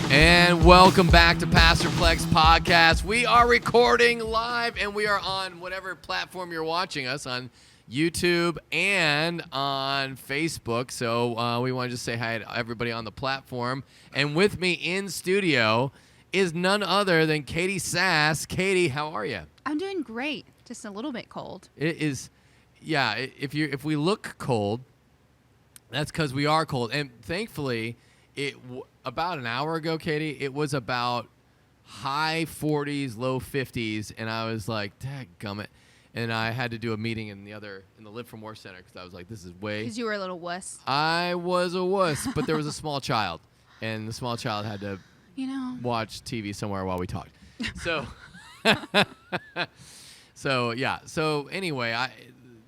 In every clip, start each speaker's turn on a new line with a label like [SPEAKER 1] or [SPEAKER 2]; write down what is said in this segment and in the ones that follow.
[SPEAKER 1] And welcome back to Pastor Plek's podcast. We are recording live, and we are on whatever platform you're watching us on, YouTube and on Facebook. So we want to just say hi to everybody on the platform. And with me in studio is none other than Catie Sas. Catie, how are you?
[SPEAKER 2] I'm doing great. Just a little bit cold.
[SPEAKER 1] It is, yeah. If we look cold, that's because we are cold. And thankfully, about an hour ago, Catie, it was about high 40s, low 50s, and I was like, dadgummit. And I had to do a meeting in the Live for More Center because I was like, this is way.
[SPEAKER 2] Because you were a little wuss.
[SPEAKER 1] I was a wuss, but there was a small child, and the small child had to, watch TV somewhere while we talked. So, So anyway,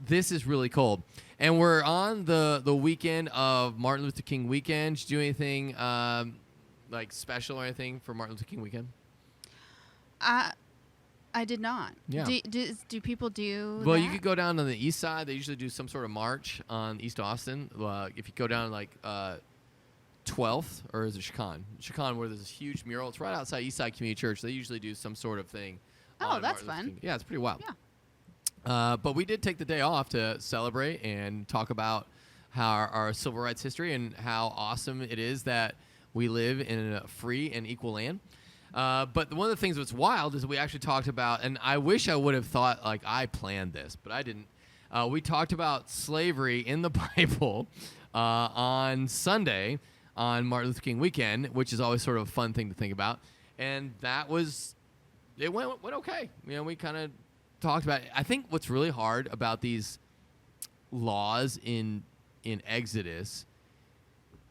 [SPEAKER 1] this is really cold. And we're on the weekend of Martin Luther King weekend. Did you do anything like special or anything for Martin Luther King weekend?
[SPEAKER 2] I did not.
[SPEAKER 1] Yeah.
[SPEAKER 2] Do people do
[SPEAKER 1] Well,
[SPEAKER 2] that?
[SPEAKER 1] you could go down on the east side. They usually do some sort of march on East Austin. If you go down like 12th, or is it Chicon? Chicon, where there's this huge mural. It's right outside Eastside Community Church. They usually do some sort of thing.
[SPEAKER 2] Oh, that's fun.
[SPEAKER 1] Yeah, it's pretty wild.
[SPEAKER 2] Yeah.
[SPEAKER 1] But we did take the day off to celebrate and talk about how our civil rights history and how awesome it is that we live in a free and equal land. But one of the things that's wild is we actually talked about, and I wish I would have thought like I planned this, but I didn't. We talked about slavery in the Bible on Sunday on Martin Luther King weekend, which is always sort of a fun thing to think about. And it went okay. We kind of talked about it. I think what's really hard about these laws in Exodus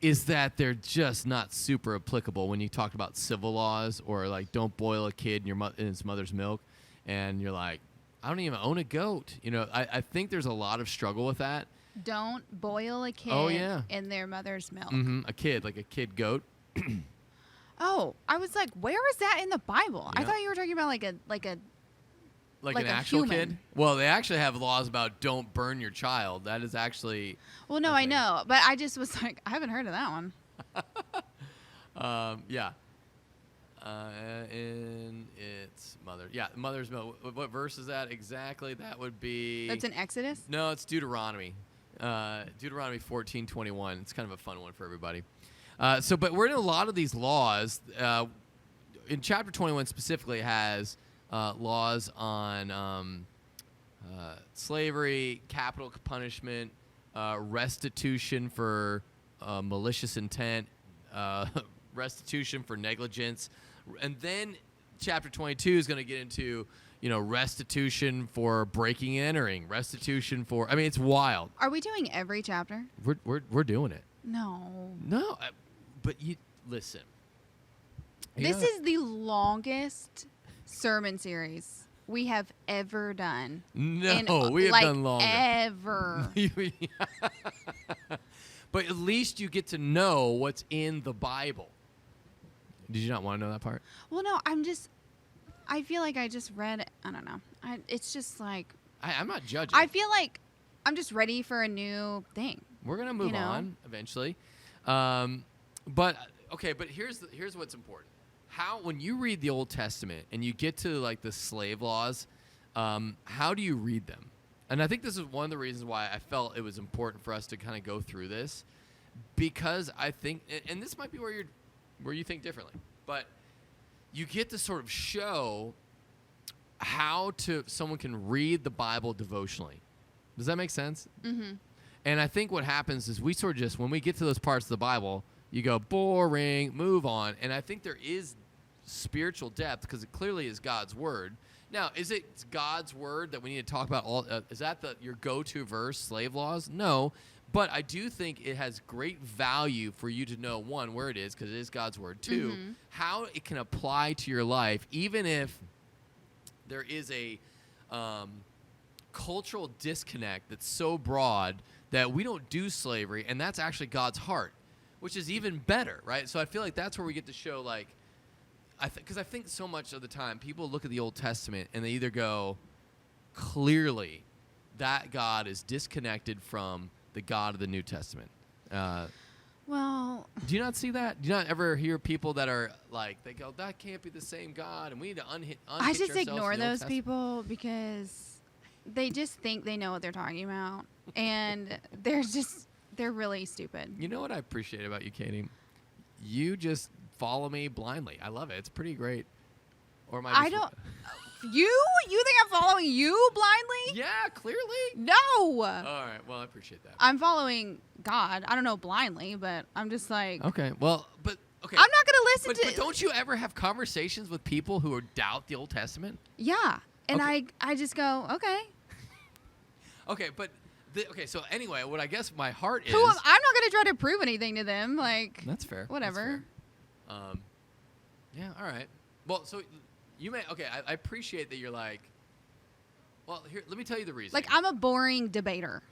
[SPEAKER 1] is that they're just not super applicable when you talk about civil laws, or like don't boil a kid in his mother's milk, and you're like, I don't even own a goat. I think there's a lot of struggle with that.
[SPEAKER 2] Don't boil a kid in their mother's milk.
[SPEAKER 1] Mm-hmm. A kid, like a kid goat.
[SPEAKER 2] Oh, I was like, where is that in the Bible?
[SPEAKER 1] Yeah.
[SPEAKER 2] I thought you were talking about like
[SPEAKER 1] an actual kid? Well, they actually have laws about don't burn your child. That is actually.
[SPEAKER 2] Well, no, I know, but I just was like, I haven't heard of that one.
[SPEAKER 1] Yeah. In its mother. Yeah, mother's milk. What verse is that exactly? That would be.
[SPEAKER 2] That's in Exodus?
[SPEAKER 1] No, it's Deuteronomy. Deuteronomy 14:21. It's kind of a fun one for everybody. But we're in a lot of these laws. In chapter 21 specifically has laws on slavery, capital punishment, restitution for malicious intent, restitution for negligence. And then chapter 22 is going to get into, restitution for breaking and entering, restitution for, it's wild.
[SPEAKER 2] Are we doing every chapter?
[SPEAKER 1] We're doing it.
[SPEAKER 2] No.
[SPEAKER 1] No, but you listen.
[SPEAKER 2] This is the longest sermon series we have ever done.
[SPEAKER 1] No, we have done longer.
[SPEAKER 2] Ever.
[SPEAKER 1] But at least you get to know what's in the Bible. Did you not want to know that part?
[SPEAKER 2] Well, no, I feel like I just read, I don't know. It's just like.
[SPEAKER 1] I'm not judging.
[SPEAKER 2] I feel like I'm just ready for a new thing.
[SPEAKER 1] We're going to move on eventually. But here's what's important. When you read the Old Testament and you get to like the slave laws, how do you read them? And I think this is one of the reasons why I felt it was important for us to kind of go through this, because I think, and this might be where you think differently, but you get to sort of show how someone can read the Bible devotionally. Does that make sense?
[SPEAKER 2] Mm-hmm.
[SPEAKER 1] And I think what happens is we sort of just, when we get to those parts of the Bible, you go, boring, move on. And I think there is spiritual depth because it clearly is God's word. Now, is it God's word that we need to talk about? Is that your go-to verse, slave laws? No, but I do think it has great value for you to know, one, where it is, because it is God's word. Two, how it can apply to your life, even if there is a cultural disconnect that's so broad that we don't do slavery, and that's actually God's heart, which is even better, right? So I feel like that's where we get to show, like, because I think so much of the time people look at the Old Testament and they either go, clearly that God is disconnected from the God of the New Testament.
[SPEAKER 2] Well,
[SPEAKER 1] Do you not see that? Do you not ever hear people that are like, they go, that can't be the same God, and we need to unhitch
[SPEAKER 2] I just
[SPEAKER 1] ourselves
[SPEAKER 2] ignore
[SPEAKER 1] from the Old
[SPEAKER 2] those
[SPEAKER 1] Testament?
[SPEAKER 2] people because they just think they know what they're talking about, and they're really stupid.
[SPEAKER 1] You know what I appreciate about you, Katie? You just follow me blindly. I love it. It's pretty great. Or am I just...
[SPEAKER 2] I don't. You think I'm following you blindly?
[SPEAKER 1] Yeah, clearly.
[SPEAKER 2] No.
[SPEAKER 1] All right. Well, I appreciate that.
[SPEAKER 2] I'm following God. I don't know blindly, but I'm just like.
[SPEAKER 1] Okay. Well, but okay.
[SPEAKER 2] I'm not gonna listen to.
[SPEAKER 1] But don't you ever have conversations with people who doubt the Old Testament?
[SPEAKER 2] Yeah, and
[SPEAKER 1] Okay.
[SPEAKER 2] I just go, okay.
[SPEAKER 1] Okay, but so anyway, what I guess my heart is.
[SPEAKER 2] I'm not gonna try to prove anything to them. Like.
[SPEAKER 1] That's fair.
[SPEAKER 2] Whatever.
[SPEAKER 1] That's fair. Yeah. All right. Well, so you may. Okay, I appreciate that you're like. Well, here. Let me tell you the reason.
[SPEAKER 2] Like, I'm a boring debater.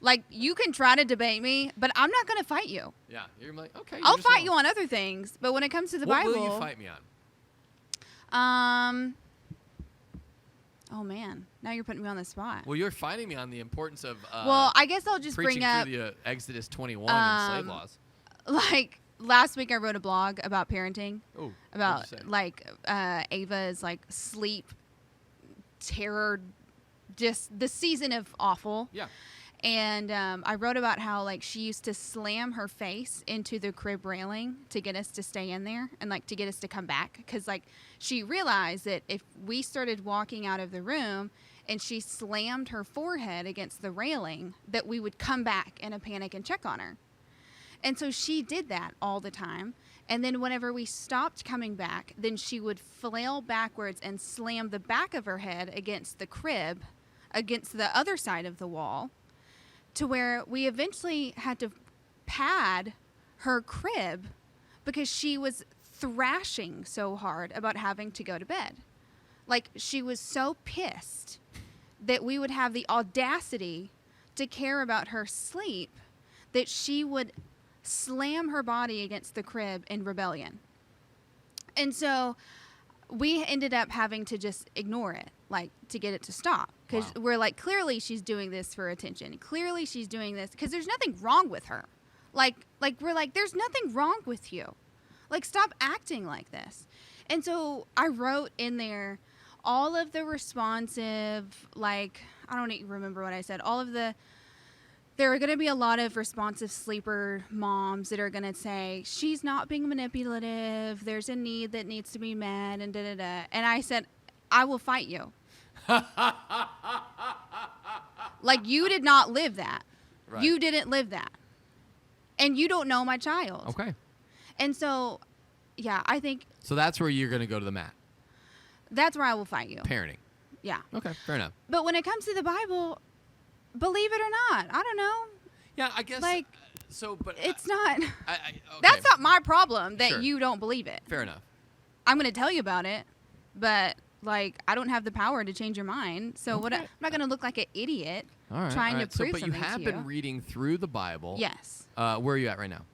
[SPEAKER 2] Like, you can try to debate me, but I'm not going to fight you.
[SPEAKER 1] Yeah. You're like, okay.
[SPEAKER 2] I'll fight you on other things, but when it comes to the Bible...
[SPEAKER 1] What will you fight me on?
[SPEAKER 2] Oh, man. Now you're putting me on the spot.
[SPEAKER 1] Well, you're fighting me on the importance of...
[SPEAKER 2] well, I guess I'll just
[SPEAKER 1] preaching
[SPEAKER 2] bring up...
[SPEAKER 1] through the Exodus 21 and slave laws.
[SPEAKER 2] Like, last week I wrote a blog about parenting.
[SPEAKER 1] Oh,
[SPEAKER 2] About,
[SPEAKER 1] what'd you say?
[SPEAKER 2] like, Ava's, like, sleep, terror, just the season of awful.
[SPEAKER 1] Yeah.
[SPEAKER 2] And I wrote about how, like, she used to slam her face into the crib railing to get us to stay in there and, like, to get us to come back. Because, like, she realized that if we started walking out of the room and she slammed her forehead against the railing, that we would come back in a panic and check on her. And so she did that all the time. And then whenever we stopped coming back, then she would flail backwards and slam the back of her head against the crib, against the other side of the wall, to where we eventually had to pad her crib because she was thrashing so hard about having to go to bed. Like, she was so pissed that we would have the audacity to care about her sleep that she would slam her body against the crib in rebellion. And so we ended up having to just ignore it, like, to get it to stop. Because we're like, clearly she's doing this for attention. Clearly she's doing this because there's nothing wrong with her. Like we're like, there's nothing wrong with you. Like, stop acting like this. And so I wrote in there all of the responsive, like, I don't even remember what I said. There are going to be a lot of responsive sleeper moms that are going to say, she's not being manipulative. There's a need that needs to be met, and da-da-da. And I said, I will fight you. Like, you did not live that. Right. You didn't live that. And you don't know my child.
[SPEAKER 1] Okay.
[SPEAKER 2] And so, yeah, I think...
[SPEAKER 1] So that's where you're going to go to the mat.
[SPEAKER 2] That's where I will fight you.
[SPEAKER 1] Parenting.
[SPEAKER 2] Yeah.
[SPEAKER 1] Okay, fair enough.
[SPEAKER 2] But when it comes to the Bible... Believe it or not, I don't know.
[SPEAKER 1] Yeah, I guess.
[SPEAKER 2] Like,
[SPEAKER 1] but
[SPEAKER 2] it's not.
[SPEAKER 1] Okay.
[SPEAKER 2] That's not my problem that
[SPEAKER 1] Sure.
[SPEAKER 2] you don't believe it.
[SPEAKER 1] Fair enough.
[SPEAKER 2] I'm going to tell you about it, but, like, I don't have the power to change your mind. So
[SPEAKER 1] Okay.
[SPEAKER 2] I'm not going to look like an idiot
[SPEAKER 1] all
[SPEAKER 2] trying
[SPEAKER 1] right.
[SPEAKER 2] to prove
[SPEAKER 1] but
[SPEAKER 2] something to you.
[SPEAKER 1] you have been reading through the Bible.
[SPEAKER 2] Yes.
[SPEAKER 1] Where are you at right now?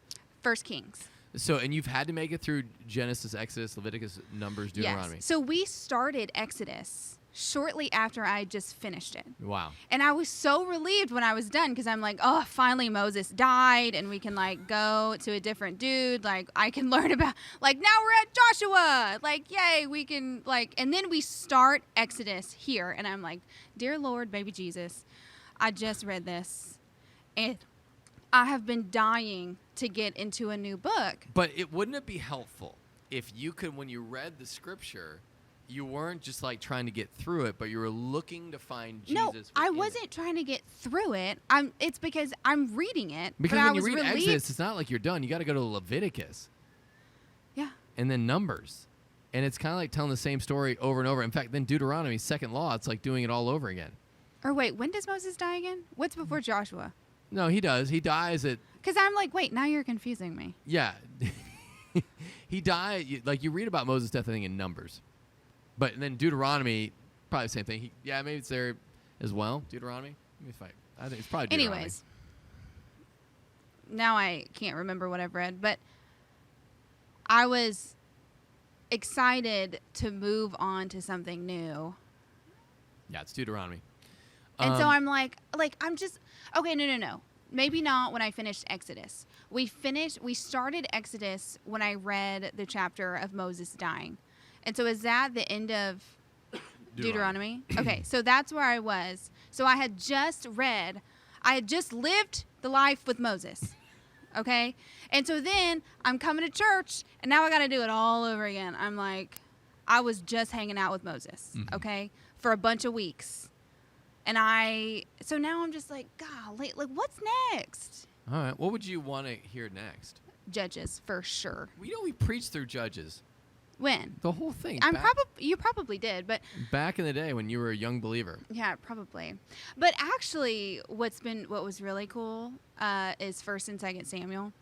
[SPEAKER 2] 1 Kings.
[SPEAKER 1] So, and you've had to make it through Genesis, Exodus, Leviticus, Numbers, Deuteronomy.
[SPEAKER 2] Yes. So we started Exodus shortly after I just finished it.
[SPEAKER 1] Wow.
[SPEAKER 2] And I was so relieved when I was done because I'm like, oh, finally Moses died and we can, like, go to a different dude. Like, I can learn about, like, now we're at Joshua. Like, yay, we can, like, and then we start Exodus here. And I'm like, dear Lord, baby Jesus, I just read this and I have been dying to get into a new book.
[SPEAKER 1] But wouldn't it be helpful if you could, when you read the scripture, you weren't just, like, trying to get through it, but you were looking to find Jesus.
[SPEAKER 2] No, I wasn't trying to get through it. It's because I'm reading it.
[SPEAKER 1] Because
[SPEAKER 2] but
[SPEAKER 1] when
[SPEAKER 2] I was
[SPEAKER 1] you read
[SPEAKER 2] relieved.
[SPEAKER 1] Exodus, it's not like you're done. You got to go to Leviticus.
[SPEAKER 2] Yeah.
[SPEAKER 1] And then Numbers. And it's kind of like telling the same story over and over. In fact, then Deuteronomy, second law, it's like doing it all over again.
[SPEAKER 2] Or wait, when does Moses die again? What's before Joshua?
[SPEAKER 1] No, he does. He dies at...
[SPEAKER 2] Because I'm like, wait, now you're confusing me.
[SPEAKER 1] Yeah. He died... Like, you read about Moses' death, I think, in Numbers. But then Deuteronomy, probably the same thing. Maybe it's there as well. Deuteronomy? Let me fight. I think it's probably Deuteronomy.
[SPEAKER 2] Anyways. Now I can't remember what I've read, but I was excited to move on to something new.
[SPEAKER 1] Yeah, it's Deuteronomy.
[SPEAKER 2] And so I'm like, I'm just... Okay, no. maybe not when I finished Exodus. We started Exodus when I read the chapter of Moses dying. And so is that the end of Deuteronomy? Okay, so that's where I was. So I had just lived the life with Moses. Okay? And so then I'm coming to church, and now I got to do it all over again. I'm like, I was just hanging out with Moses, okay, for a bunch of weeks. And so now I'm just like, golly, like, what's next?
[SPEAKER 1] All right. What would you want to hear next?
[SPEAKER 2] Judges, for sure.
[SPEAKER 1] We preached through Judges.
[SPEAKER 2] When?
[SPEAKER 1] The whole thing.
[SPEAKER 2] You probably did, but
[SPEAKER 1] back in the day when you were a young believer.
[SPEAKER 2] Yeah, probably. But actually, what was really cool is 1st and 2nd Samuel.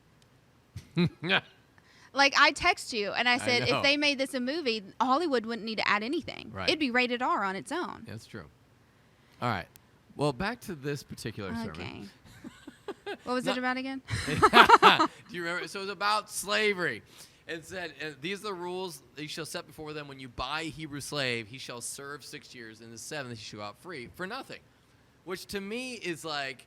[SPEAKER 2] Like, I text you and I said, if they made this a movie, Hollywood wouldn't need to add anything.
[SPEAKER 1] Right.
[SPEAKER 2] It'd be rated R on its own.
[SPEAKER 1] That's true. All right. Well, back to this particular sermon.
[SPEAKER 2] Okay. What was it about again?
[SPEAKER 1] Do you remember? So it was about slavery. It said, these are the rules that you shall set before them. When you buy a Hebrew slave, he shall serve 6 years. In the 7th, he shall go out free for nothing. Which to me is like,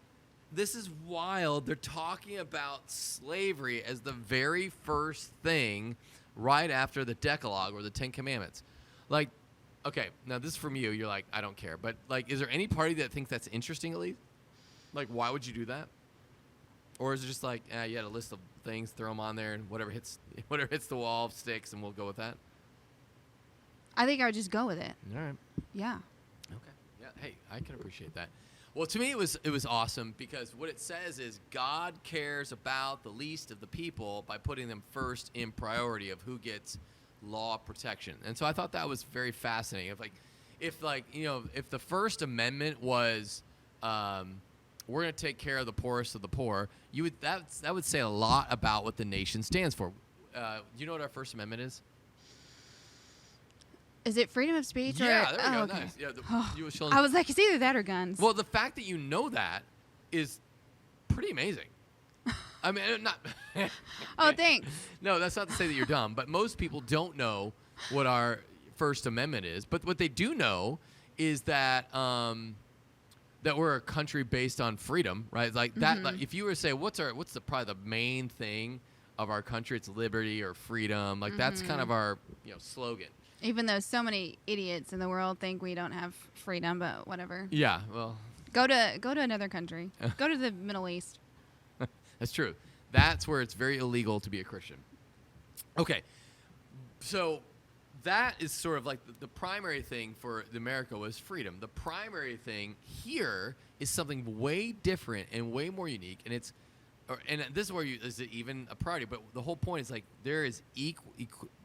[SPEAKER 1] this is wild. They're talking about slavery as the very first thing right after the Decalogue or the 10 Commandments. Like, okay, now this is from you. You're like, I don't care. But, like, is there any party that thinks that's interesting at least? Like, why would you do that? Or is it just like, you had a list of things, throw them on there, and whatever hits the wall sticks, and we'll go with that?
[SPEAKER 2] I think I would just go with it.
[SPEAKER 1] All right.
[SPEAKER 2] Yeah.
[SPEAKER 1] Okay. Yeah. Hey, I can appreciate that. Well, to me, it was awesome because what it says is God cares about the least of the people by putting them first in priority of who gets law protection. And so I thought that was very fascinating. If the First Amendment was we're going to take care of the poorest of the poor, that would say a lot about what the nation stands for. Do you know what our First Amendment is?
[SPEAKER 2] Is it freedom of speech?
[SPEAKER 1] Yeah, there we go.
[SPEAKER 2] Okay.
[SPEAKER 1] Nice. Yeah,
[SPEAKER 2] I was like, it's either that or guns.
[SPEAKER 1] Well, the fact that you know that is pretty amazing. I mean, not.
[SPEAKER 2] Oh, thanks.
[SPEAKER 1] No, that's not to say that you're dumb, but most people don't know what our First Amendment is. But what they do know is that that we're a country based on freedom, right? Like that. Like, if you were to say, what's probably the main thing of our country? It's liberty or freedom. Like that's kind of our slogan.
[SPEAKER 2] Even though so many idiots in the world think we don't have freedom, but whatever.
[SPEAKER 1] Yeah, well.
[SPEAKER 2] Go to another country. Go to the Middle East.
[SPEAKER 1] That's true. That's where it's very illegal to be a Christian. Okay, so that is sort of like the primary thing for America was freedom. The primary thing here is something way different and way more unique, and this is where is it even a priority? But the whole point is like there is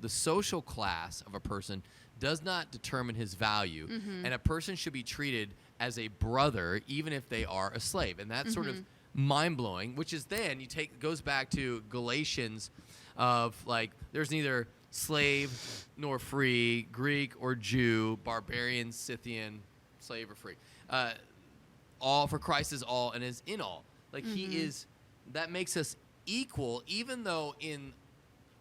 [SPEAKER 1] the social class of a person does not determine his value, and a person should be treated as a brother even if they are a slave, and that's sort of mind-blowing. Which is then goes back to Galatians, of like there's neither slave nor free, Greek or Jew, barbarian, Scythian, slave or free. All for Christ is all and is in all. Like he is. That makes us equal, even though in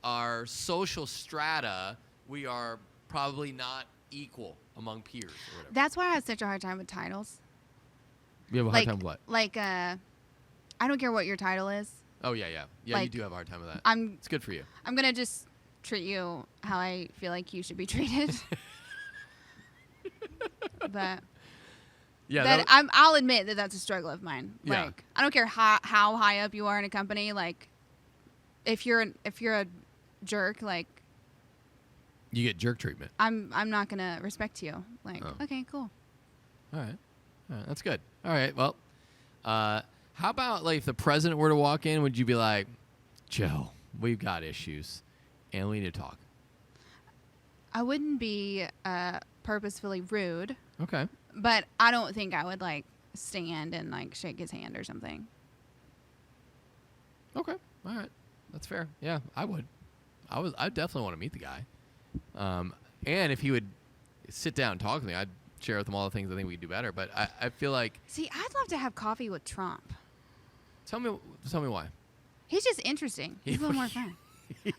[SPEAKER 1] our social strata, we are probably not equal among peers or whatever.
[SPEAKER 2] That's why I have such a hard time with titles.
[SPEAKER 1] You have a hard time with what?
[SPEAKER 2] Like, I don't care what your title is.
[SPEAKER 1] Oh, yeah. Yeah,
[SPEAKER 2] like,
[SPEAKER 1] you do have a hard time with that. It's good for you.
[SPEAKER 2] I'm going to just treat you how I feel like you should be treated. But...
[SPEAKER 1] Yeah,
[SPEAKER 2] I'll admit that that's a struggle of mine.
[SPEAKER 1] Yeah.
[SPEAKER 2] Like, I don't care how high up you are in a company. Like, if you're a jerk, like,
[SPEAKER 1] you get jerk treatment.
[SPEAKER 2] I'm not gonna respect you. Like, okay, cool.
[SPEAKER 1] All right, that's good. All right, well, how about like if the president were to walk in, would you be like, Joe, we've got issues, and we need to talk?
[SPEAKER 2] I wouldn't be purposefully rude.
[SPEAKER 1] Okay.
[SPEAKER 2] But I don't think I would, like, stand and, like, shake his hand or something.
[SPEAKER 1] Okay. All right. That's fair. Yeah, I would. I definitely want to meet the guy. And if he would sit down and talk with me, I'd share with him all the things I think we could do better. But I feel like...
[SPEAKER 2] See, I'd love to have coffee with Trump.
[SPEAKER 1] Tell me why.
[SPEAKER 2] He's just interesting. He's a little more fun.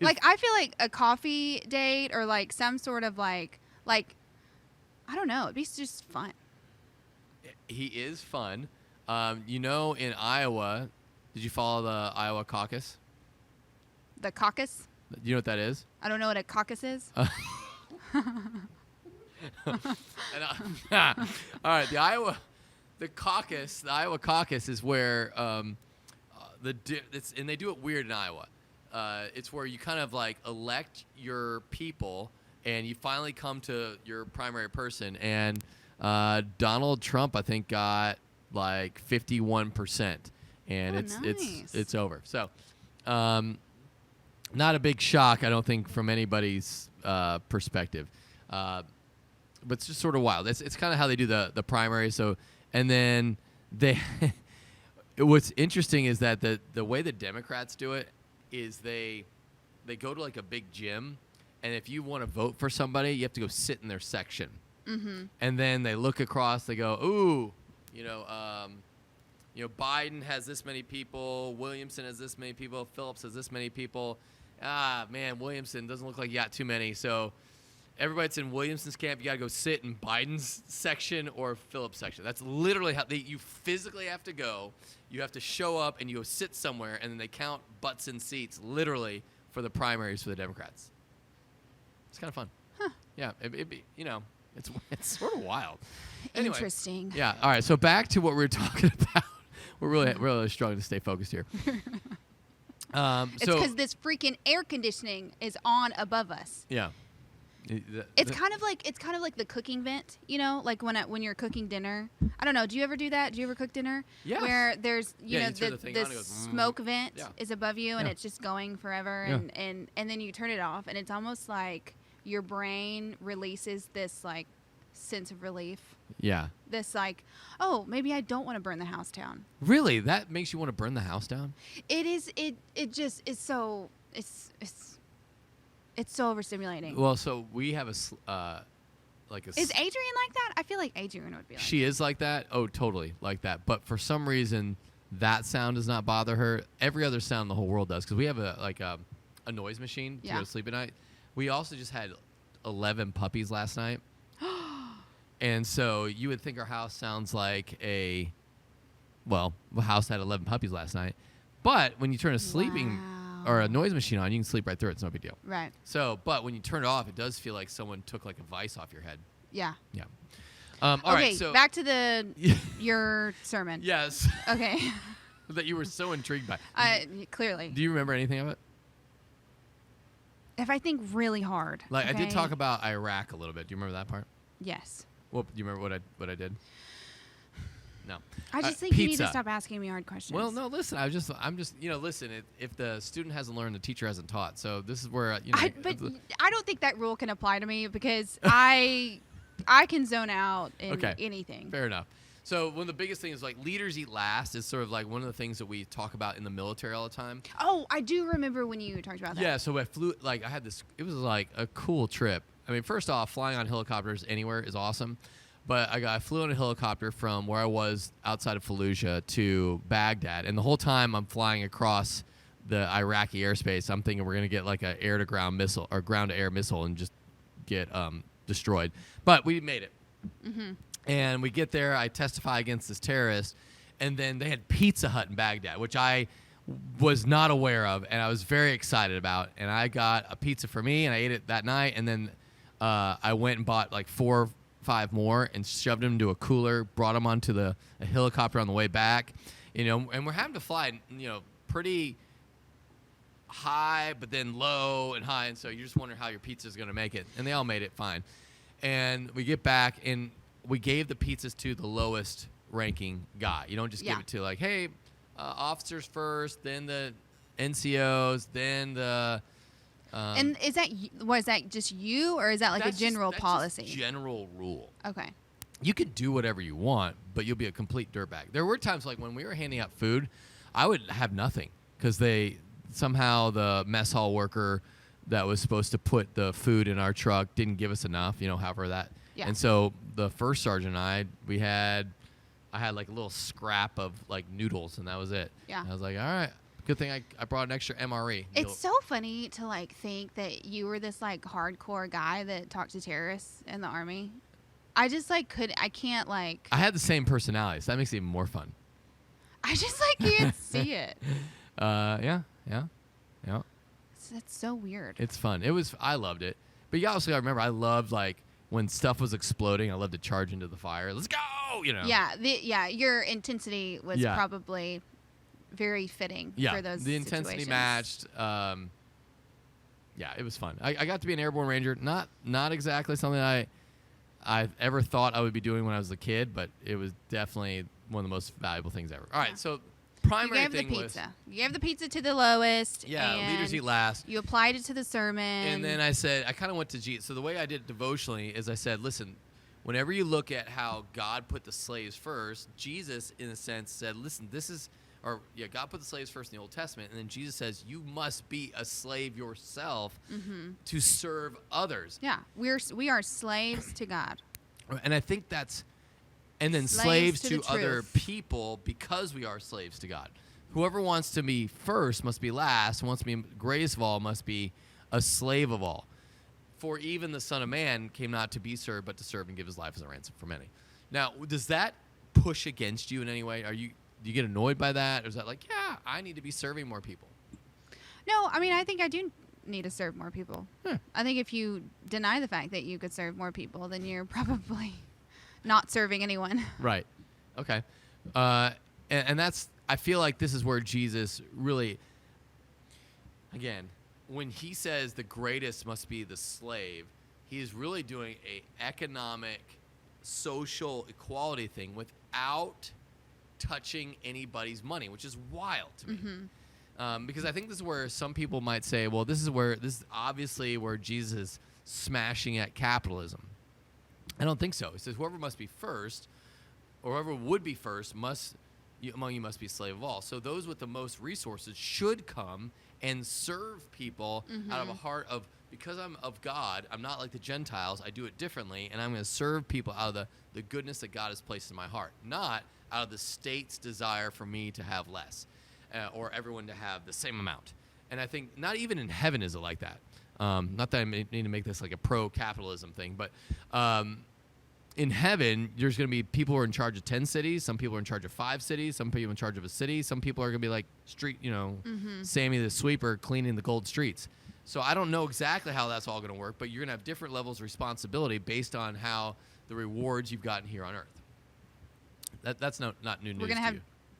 [SPEAKER 2] Like, I feel like a coffee date or, like, some sort of, like I don't know. It'd be just fun.
[SPEAKER 1] He is fun. In Iowa, Did you follow the Iowa caucus?
[SPEAKER 2] The caucus?
[SPEAKER 1] Do you know what that is?
[SPEAKER 2] I don't know what a caucus is.
[SPEAKER 1] All right, the Iowa caucus is where and they do it weird in Iowa. It's where you kind of like elect your people, and you finally come to your primary person. And Donald Trump, I think, got like 51%, and
[SPEAKER 2] nice.
[SPEAKER 1] it's over. So, not a big shock, I don't think, from anybody's perspective. But it's just sort of wild. It's kind of how they do the primary. So, and then what's interesting is that the way the Democrats do it is they go to like a big gym, and if you want to vote for somebody, you have to go sit in their section.
[SPEAKER 2] Mm-hmm.
[SPEAKER 1] And then they look across, they go, ooh, Biden has this many people, Williamson has this many people, Phillips has this many people. Ah, man, Williamson doesn't look like you got too many. So everybody that's in Williamson's camp, you got to go sit in Biden's section or Phillips' section. That's literally how you physically have to go. You have to show up and you go sit somewhere, and then they count butts and seats literally for the primaries for the Democrats. It's kind of fun.
[SPEAKER 2] Huh.
[SPEAKER 1] Yeah, it's sort of wild. Anyway,
[SPEAKER 2] Interesting.
[SPEAKER 1] Yeah. All right. So back to what we were talking about. We're really struggling to stay focused here.
[SPEAKER 2] It's because this freaking air conditioning is on above us.
[SPEAKER 1] Yeah.
[SPEAKER 2] It's kind of like the cooking vent, like when you're cooking dinner. I don't know. Do you ever do that? Do you ever cook dinner?
[SPEAKER 1] Yeah.
[SPEAKER 2] Where there's
[SPEAKER 1] you turn the thing on, it goes,
[SPEAKER 2] smoke vent is above you, and
[SPEAKER 1] Yeah.
[SPEAKER 2] it's just going forever, and then you turn it off, and it's almost like your brain releases this like sense of relief.
[SPEAKER 1] Yeah.
[SPEAKER 2] This like, oh, maybe I don't want to burn the house down.
[SPEAKER 1] Really? That makes you want to burn the house down?
[SPEAKER 2] It is. It just is so. It's so overstimulating.
[SPEAKER 1] Well, so we have is
[SPEAKER 2] Adrian like that? I feel like Adrian would be like
[SPEAKER 1] she is like that. Oh, totally like that. But for some reason, that sound does not bother her. Every other sound in the whole world does, because we have a noise machine to go to sleep at night. We also just had 11 puppies last night. And so you would think our house sounds like the house had 11 puppies last night. But when you turn a sleeping or a noise machine on, you can sleep right through it. It's no big deal.
[SPEAKER 2] Right.
[SPEAKER 1] So, but when you turn it off, it does feel like someone took like a vice off your head.
[SPEAKER 2] Yeah.
[SPEAKER 1] Yeah. All right, so
[SPEAKER 2] back to your sermon.
[SPEAKER 1] Yes.
[SPEAKER 2] Okay.
[SPEAKER 1] That you were so intrigued by.
[SPEAKER 2] Clearly.
[SPEAKER 1] Do you remember anything of it?
[SPEAKER 2] If I think really hard.
[SPEAKER 1] Like
[SPEAKER 2] okay?
[SPEAKER 1] I did talk about Iraq a little bit. Do you remember that part?
[SPEAKER 2] Yes.
[SPEAKER 1] Well, do you remember what I did? No.
[SPEAKER 2] I just think you need
[SPEAKER 1] pizza.
[SPEAKER 2] to stop asking me hard questions.
[SPEAKER 1] Well, no, listen. I'm just listen. If the student hasn't learned, the teacher hasn't taught. So this is where
[SPEAKER 2] but I don't think that rule can apply to me, because I can zone out in anything.
[SPEAKER 1] Fair enough. So one of the biggest things, like, leaders eat last, is sort of like one of the things that we talk about in the military all the time.
[SPEAKER 2] Oh, I do remember when you talked about that.
[SPEAKER 1] Yeah. So I flew. Like I had this. It was like a cool trip. I mean, first off, flying on helicopters anywhere is awesome. But I flew on a helicopter from where I was outside of Fallujah to Baghdad. And the whole time I'm flying across the Iraqi airspace, I'm thinking we're going to get like an air-to-ground missile or ground-to-air missile and just get destroyed. But we made it. Mm-hmm. And we get there. I testify against this terrorist. And then they had Pizza Hut in Baghdad, which I was not aware of. And I was very excited about. And I got a pizza for me, and I ate it that night. And then I went and bought like 4 or 5 more and shoved them into a cooler, brought them onto a helicopter on the way back, and we're having to fly, pretty high, but then low and high. And so you're just wondering how your pizza is going to make it. And they all made it fine. And we get back, and we gave the pizzas to the lowest ranking guy. You don't just give it to like, hey, officers first, then the NCOs, then the
[SPEAKER 2] and was that just you, or is that like a general policy?
[SPEAKER 1] Just general rule.
[SPEAKER 2] Okay.
[SPEAKER 1] You can do whatever you want, but you'll be a complete dirtbag. There were times like when we were handing out food, I would have nothing because somehow the mess hall worker that was supposed to put the food in our truck didn't give us enough. However that. Yeah. And so the first sergeant and I had like a little scrap of like noodles, and that was it. Yeah. And I was like, all right. Good thing I brought an extra MRE.
[SPEAKER 2] It's so funny to like think that you were this like hardcore guy that talked to terrorists in the Army. I just like I can't like.
[SPEAKER 1] I had the same personality, so that makes it even more fun.
[SPEAKER 2] I just like can't see it.
[SPEAKER 1] Yeah.
[SPEAKER 2] That's so weird.
[SPEAKER 1] It's fun. I loved it. But you also got to remember, I loved like when stuff was exploding. I loved to charge into the fire. Let's go.
[SPEAKER 2] Yeah. Your intensity was probably very fitting for those.
[SPEAKER 1] The intensity matched. Yeah, it was fun. I got to be an airborne ranger. Not exactly something I've ever thought I would be doing when I was a kid, but it was definitely one of the most valuable things ever. All right, so primary
[SPEAKER 2] you gave
[SPEAKER 1] thing
[SPEAKER 2] the pizza. You gave the pizza to the lowest.
[SPEAKER 1] Yeah, leaders eat last.
[SPEAKER 2] You applied it to the sermon.
[SPEAKER 1] And then I said, I kind of went to Jesus. So the way I did it devotionally is I said, listen, whenever you look at how God put the slaves first, Jesus, in a sense, said, listen, God put the slaves first in the Old Testament, and then Jesus says, you must be a slave yourself to serve others.
[SPEAKER 2] Yeah, we are slaves to God.
[SPEAKER 1] And I think that's, and then slaves to other people because we are slaves to God. Whoever wants to be first must be last, wants to be greatest of all must be a slave of all. For even the Son of Man came not to be served, but to serve and give his life as a ransom for many. Now, does that push against you in any way? Do you get annoyed by that? Or is that like, yeah, I need to be serving more people?
[SPEAKER 2] No, I mean, I think I do need to serve more people. I think if you deny the fact that you could serve more people, then you're probably not serving anyone.
[SPEAKER 1] Right. Okay. And that's, I feel like this is where Jesus really, again, when he says the greatest must be the slave, he is really doing a economic, social equality thing without touching anybody's money, which is wild to me. Because I think this is where some people might say, well, this is obviously where Jesus is smashing at capitalism. I don't think so. He says whoever must be first, or whoever would be first, among you must be slave of all. So those with the most resources should come and serve people out of a heart of, because I'm of God, I'm not like the Gentiles, I do it differently, and I'm going to serve people out of the goodness that God has placed in my heart, not out of the state's desire for me to have less or everyone to have the same amount. And I think not even in heaven is it like that. Not that I need to make this like a pro-capitalism thing, but in heaven, there's going to be people who are in charge of 10 cities. Some people are in charge of 5 cities. Some people are in charge of a city. Some people are going to be like Sammy the sweeper cleaning the gold streets. So I don't know exactly how that's all going to work, but you're going to have different levels of responsibility based on how the rewards you've gotten here on earth. That's not new news to you.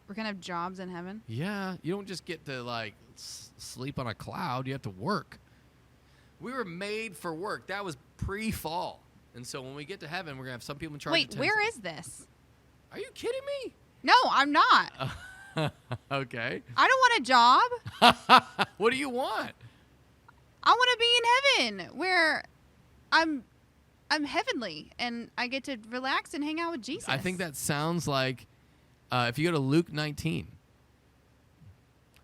[SPEAKER 2] We're going to have jobs in heaven?
[SPEAKER 1] Yeah. You don't just get to like sleep on a cloud. You have to work. We were made for work. That was pre-fall. And so when we get to heaven, we're going to have some people in charge of 10
[SPEAKER 2] where
[SPEAKER 1] cities.
[SPEAKER 2] is this?
[SPEAKER 1] Are you kidding me?
[SPEAKER 2] No, I'm not.
[SPEAKER 1] Okay.
[SPEAKER 2] I don't want a job.
[SPEAKER 1] What do you want?
[SPEAKER 2] I want to be in heaven where I'm heavenly and I get to relax and hang out with Jesus.
[SPEAKER 1] I think that sounds like if you go to Luke 19.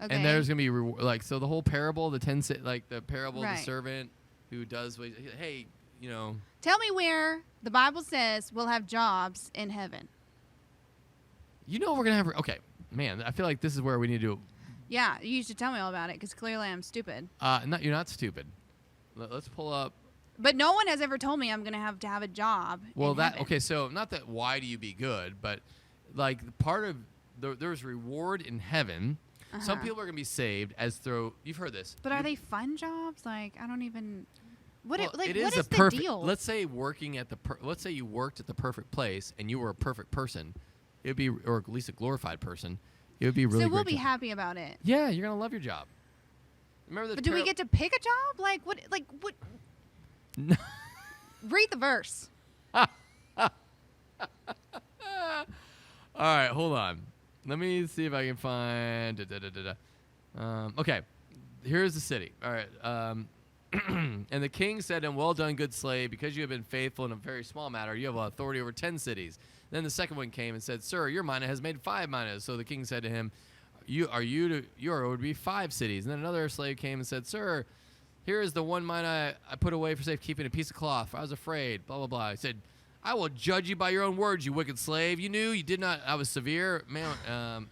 [SPEAKER 2] Okay.
[SPEAKER 1] And there's going to be so the whole parable, the parable of the
[SPEAKER 2] Right.
[SPEAKER 1] servant who does hey,
[SPEAKER 2] Tell me where the Bible says we'll have jobs in heaven.
[SPEAKER 1] we're going to have okay, man, I feel like this is where we need to
[SPEAKER 2] Yeah, you should tell me all about it because clearly I'm stupid.
[SPEAKER 1] you're not stupid. Let's pull up.
[SPEAKER 2] But no one has ever told me I'm going to have a job.
[SPEAKER 1] Well,
[SPEAKER 2] in heaven.
[SPEAKER 1] okay, so not that why do you be good, but like part of there's reward in heaven. Some people are going to be saved you've heard this.
[SPEAKER 2] But are they fun jobs? Like, I don't even. What is
[SPEAKER 1] the
[SPEAKER 2] the deal?
[SPEAKER 1] Let's say let's say you worked at the perfect place and you were a perfect person. It would be, or at least a glorified person. It would be really.
[SPEAKER 2] So we'll
[SPEAKER 1] great
[SPEAKER 2] be
[SPEAKER 1] job.
[SPEAKER 2] happy about it.
[SPEAKER 1] Yeah, you're gonna love your job. Remember
[SPEAKER 2] But do we get to pick a job? Like what?
[SPEAKER 1] No.
[SPEAKER 2] Read the verse.
[SPEAKER 1] All right, hold on. Let me see if I can find. Okay, here's the city. All right. And the king said to him, "Well done, good slave, because you have been faithful in a very small matter. You have authority over 10 cities." Then the second one came and said, "Sir, your mina has made 5 minas." So the king said to him, "You are to be 5 cities." And then another slave came and said, "Sir, here is the 1 mina I put away for safekeeping, a piece of cloth. For I was afraid." Blah blah blah. He said, "I will judge you by your own words, you wicked slave. You knew you did not. I was severe man,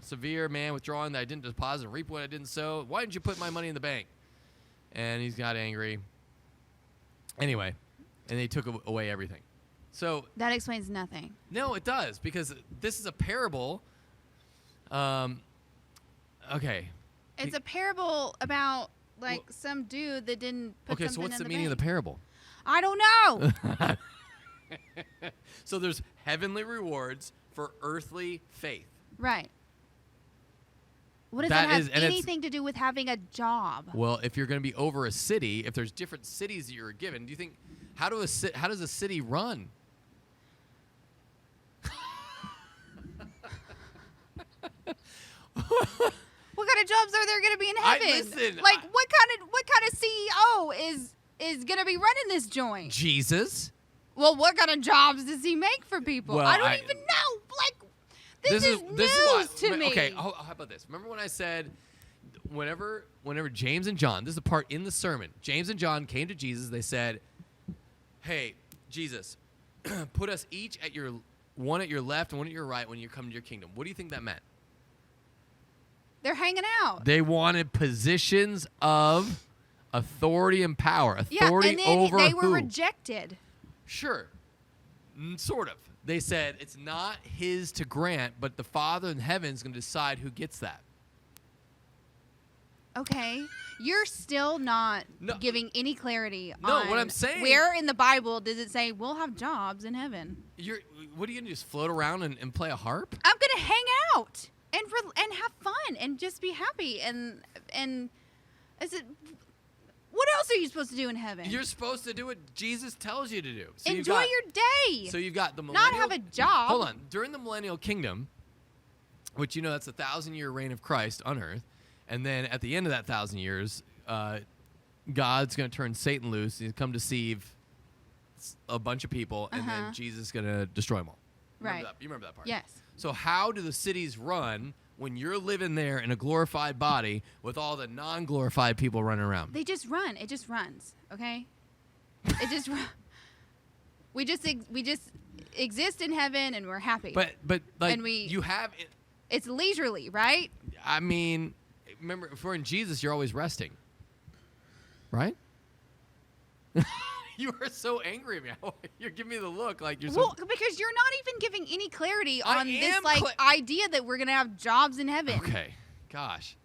[SPEAKER 1] withdrawing that I didn't deposit and reap what I didn't sow. Why didn't you put my money in the bank?" And he's got angry. Anyway, and they took away everything. So
[SPEAKER 2] That explains nothing.
[SPEAKER 1] no, it does, because this is a parable Okay.
[SPEAKER 2] It's a parable about like some dude that didn't put
[SPEAKER 1] Okay,
[SPEAKER 2] something
[SPEAKER 1] so what's
[SPEAKER 2] in
[SPEAKER 1] the meaning of the
[SPEAKER 2] bank.
[SPEAKER 1] parable?
[SPEAKER 2] I don't know.
[SPEAKER 1] So there's heavenly rewards for earthly faith.
[SPEAKER 2] Right. What does
[SPEAKER 1] That
[SPEAKER 2] that
[SPEAKER 1] is-
[SPEAKER 2] have
[SPEAKER 1] and it's-
[SPEAKER 2] anything to do with having a job?
[SPEAKER 1] Well, if you're going to be over a city, if there's different cities that you're given, do you think how does a city run?
[SPEAKER 2] What kind of jobs are there going to be in heaven?
[SPEAKER 1] Listen,
[SPEAKER 2] like what kind of CEO is going to be running this joint?
[SPEAKER 1] Jesus.
[SPEAKER 2] Well, what kind of jobs does he make for people?
[SPEAKER 1] Well,
[SPEAKER 2] I don't even know. Like this is news
[SPEAKER 1] why-
[SPEAKER 2] to me.
[SPEAKER 1] Okay, how about this? Remember when I said whenever James and John, this is the part in the sermon, James and John came to Jesus, they said, "Hey, Jesus, put us each at one at your left and one at your right when you come to your kingdom." What do you think that meant?
[SPEAKER 2] They're hanging out.
[SPEAKER 1] They wanted positions of authority and power. Authority
[SPEAKER 2] and then
[SPEAKER 1] over
[SPEAKER 2] they were
[SPEAKER 1] who?
[SPEAKER 2] rejected.
[SPEAKER 1] Sure. Sort of. They said it's not his to grant, but the Father in heaven is going to decide who gets that.
[SPEAKER 2] Okay. You're still not
[SPEAKER 1] No.
[SPEAKER 2] giving any clarity
[SPEAKER 1] No,
[SPEAKER 2] on
[SPEAKER 1] what I'm saying-
[SPEAKER 2] where in the Bible does it say we'll have jobs in heaven?
[SPEAKER 1] What are you going to just float around and play a harp?
[SPEAKER 2] I'm going to hang out and have fun and just be happy and is it what else are you supposed to do in heaven?
[SPEAKER 1] You're supposed to do what Jesus tells you to do. So
[SPEAKER 2] Enjoy your day.
[SPEAKER 1] So you've got the
[SPEAKER 2] not
[SPEAKER 1] millennial.
[SPEAKER 2] have a job.
[SPEAKER 1] Hold on. During the millennial kingdom, which that's a 1,000-year reign of Christ on earth, and then at the end of that 1,000 years, God's going to turn Satan loose. He's come to deceive a bunch of people, and then Jesus is going to destroy them all.
[SPEAKER 2] Right.
[SPEAKER 1] You remember that part?
[SPEAKER 2] Yes.
[SPEAKER 1] So how do the cities run when you're living there in a glorified body with all the non-glorified people running around?
[SPEAKER 2] They just run. It just runs. Okay. It just we just exist in heaven and we're happy.
[SPEAKER 1] But like
[SPEAKER 2] And we-
[SPEAKER 1] you have.
[SPEAKER 2] It's leisurely, right?
[SPEAKER 1] I mean, remember, if we're in Jesus, you're always resting, right? You are so angry at me. You're giving me the look like you're
[SPEAKER 2] Well,
[SPEAKER 1] so.
[SPEAKER 2] because you're not even giving any clarity
[SPEAKER 1] I
[SPEAKER 2] on this
[SPEAKER 1] am
[SPEAKER 2] idea that we're gonna have jobs in heaven.
[SPEAKER 1] Okay, gosh.